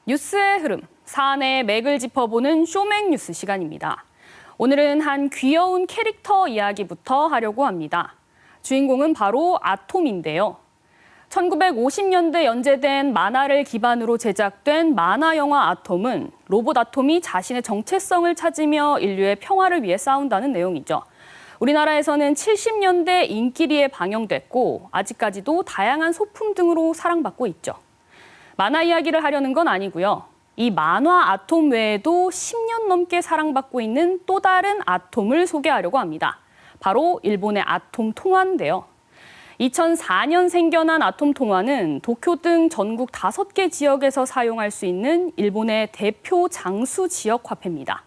뉴스의 흐름, 사안의 맥을 짚어보는 쇼맥 뉴스 시간입니다. 오늘은 한 귀여운 캐릭터 이야기부터 하려고 합니다. 주인공은 바로 아톰인데요. 1950년대 연재된 만화를 기반으로 제작된 만화 영화 아톰은 로봇 아톰이 자신의 정체성을 찾으며 인류의 평화를 위해 싸운다는 내용이죠. 우리나라에서는 70년대 인기리에 방영됐고 아직까지도 다양한 소품 등으로 사랑받고 있죠. 만화 이야기를 하려는 건 아니고요. 이 만화 아톰 외에도 10년 넘게 사랑받고 있는 또 다른 아톰을 소개하려고 합니다. 바로 일본의 아톰 통화인데요. 2004년 생겨난 아톰 통화는 도쿄 등 전국 5개 지역에서 사용할 수 있는 일본의 대표 장수 지역 화폐입니다.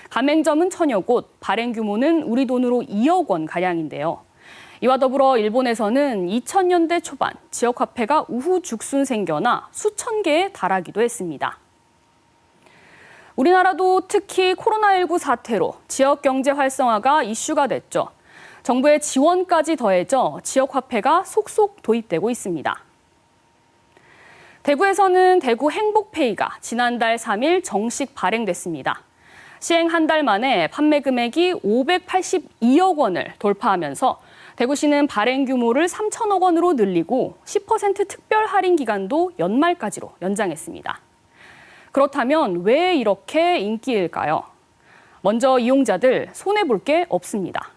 가맹점은 1000여 곳, 발행 규모는 우리 돈으로 2억 원 가량인데요. 이와 더불어 일본에서는 2000년대 초반 지역 화폐가 우후죽순 생겨나 수천 개에 달하기도 했습니다. 우리나라도 특히 코로나19 사태로 지역 경제 활성화가 이슈가 됐죠. 정부의 지원까지 더해져 지역 화폐가 속속 도입되고 있습니다. 대구에서는 대구 행복페이가 지난달 3일 정식 발행됐습니다. 시행 한 달 만에 판매 금액이 582억 원을 돌파하면서 대구시는 발행 규모를 3천억 원으로 늘리고 10% 특별 할인 기간도 연말까지로 연장했습니다. 그렇다면 왜 이렇게 인기일까요? 먼저 이용자들 손해볼 게 없습니다.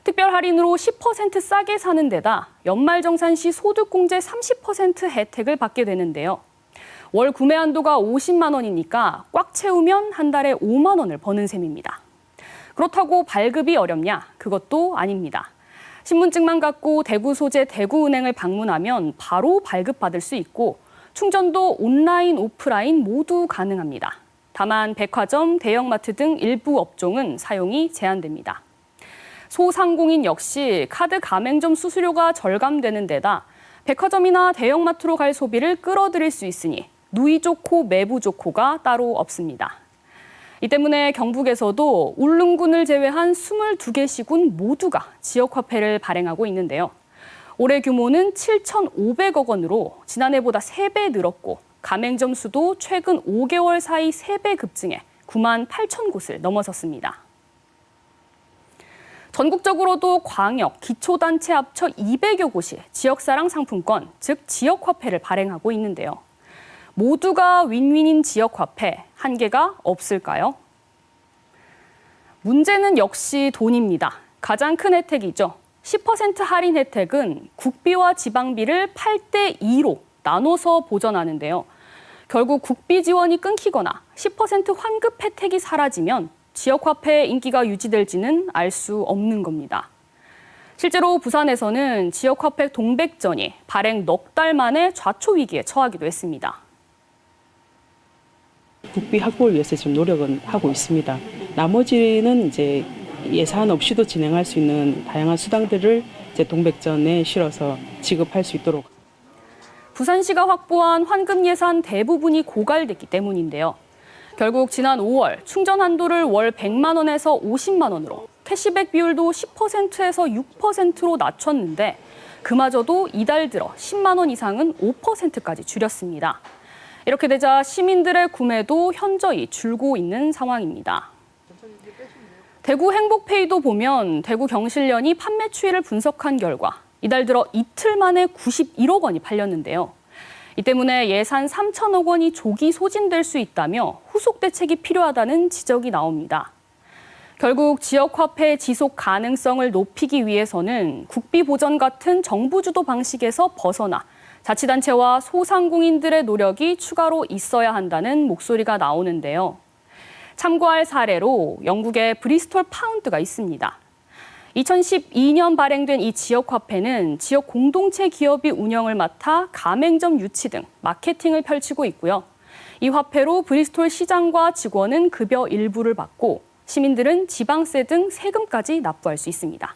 특별 할인으로 10% 싸게 사는 데다 연말정산 시 소득공제 30% 혜택을 받게 되는데요. 월 구매 한도가 50만 원이니까 꽉 채우면 한 달에 5만 원을 버는 셈입니다. 그렇다고 발급이 어렵냐? 그것도 아닙니다. 신분증만 갖고 대구 소재 대구은행을 방문하면 바로 발급받을 수 있고 충전도 온라인, 오프라인 모두 가능합니다. 다만 백화점, 대형마트 등 일부 업종은 사용이 제한됩니다. 소상공인 역시 카드 가맹점 수수료가 절감되는 데다 백화점이나 대형마트로 갈 소비를 끌어들일 수 있으니 누이 좋고 매부 좋고가 따로 없습니다. 이 때문에 경북에서도 울릉군을 제외한 22개 시군 모두가 지역화폐를 발행하고 있는데요. 올해 규모는 7,500억 원으로 지난해보다 3배 늘었고 가맹점 수도 최근 5개월 사이 3배 급증해 9만 8천 곳을 넘어섰습니다. 전국적으로도 광역, 기초단체 합쳐 200여 곳이 지역사랑 상품권, 즉 지역화폐를 발행하고 있는데요. 모두가 윈윈인 지역화폐, 한계가 없을까요? 문제는 역시 돈입니다. 가장 큰 혜택이죠. 10% 할인 혜택은 국비와 지방비를 8대 2로 나눠서 보전하는데요. 결국 국비 지원이 끊기거나 10% 환급 혜택이 사라지면 지역화폐의 인기가 유지될지는 알 수 없는 겁니다. 실제로 부산에서는 지역화폐 동백전이 발행 넉 달 만에 좌초 위기에 처하기도 했습니다. 국비 확보를 위해서 지금 노력은 하고 있습니다. 나머지는 이제 예산 없이도 진행할 수 있는 다양한 수당들을 이제 동백전에 실어서 지급할 수 있도록. 부산시가 확보한 환급 예산 대부분이 고갈됐기 때문인데요. 결국 지난 5월 충전 한도를 월 100만 원에서 50만 원으로 캐시백 비율도 10%에서 6%로 낮췄는데 그마저도 이달 들어 10만 원 이상은 5%까지 줄였습니다. 이렇게 되자 시민들의 구매도 현저히 줄고 있는 상황입니다. 대구 행복페이도 보면 대구 경실련이 판매 추이를 분석한 결과 이달 들어 이틀 만에 91억 원이 팔렸는데요. 이 때문에 예산 3천억 원이 조기 소진될 수 있다며 후속 대책이 필요하다는 지적이 나옵니다. 결국 지역화폐 지속 가능성을 높이기 위해서는 국비 보전 같은 정부 주도 방식에서 벗어나 자치단체와 소상공인들의 노력이 추가로 있어야 한다는 목소리가 나오는데요. 참고할 사례로 영국의 브리스톨 파운드가 있습니다. 2012년 발행된 이 지역화폐는 지역 공동체 기업이 운영을 맡아 가맹점 유치 등 마케팅을 펼치고 있고요. 이 화폐로 브리스톨 시장과 직원은 급여 일부를 받고 시민들은 지방세 등 세금까지 납부할 수 있습니다.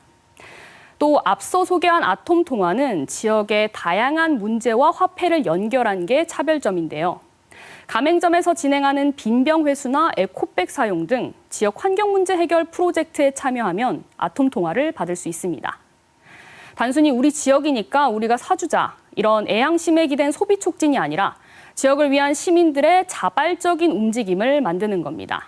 또 앞서 소개한 아톰 통화는 지역의 다양한 문제와 화폐를 연결한 게 차별점인데요. 가맹점에서 진행하는 빈병 회수나 에코백 사용 등 지역 환경 문제 해결 프로젝트에 참여하면 아톰 통화를 받을 수 있습니다. 단순히 우리 지역이니까 우리가 사주자 이런 애양심에 기댄 소비 촉진이 아니라 지역을 위한 시민들의 자발적인 움직임을 만드는 겁니다.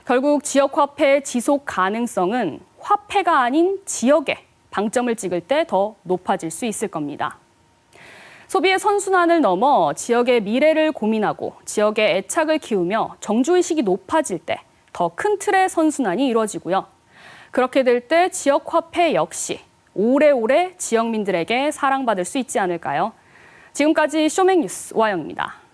결국 지역화폐의 지속 가능성은 화폐가 아닌 지역에 방점을 찍을 때 더 높아질 수 있을 겁니다. 소비의 선순환을 넘어 지역의 미래를 고민하고 지역의 애착을 키우며 정주의식이 높아질 때 더 큰 틀의 선순환이 이루어지고요. 그렇게 될 때 지역화폐 역시 오래오래 지역민들에게 사랑받을 수 있지 않을까요? 지금까지 쇼맥뉴스 오하영입니다.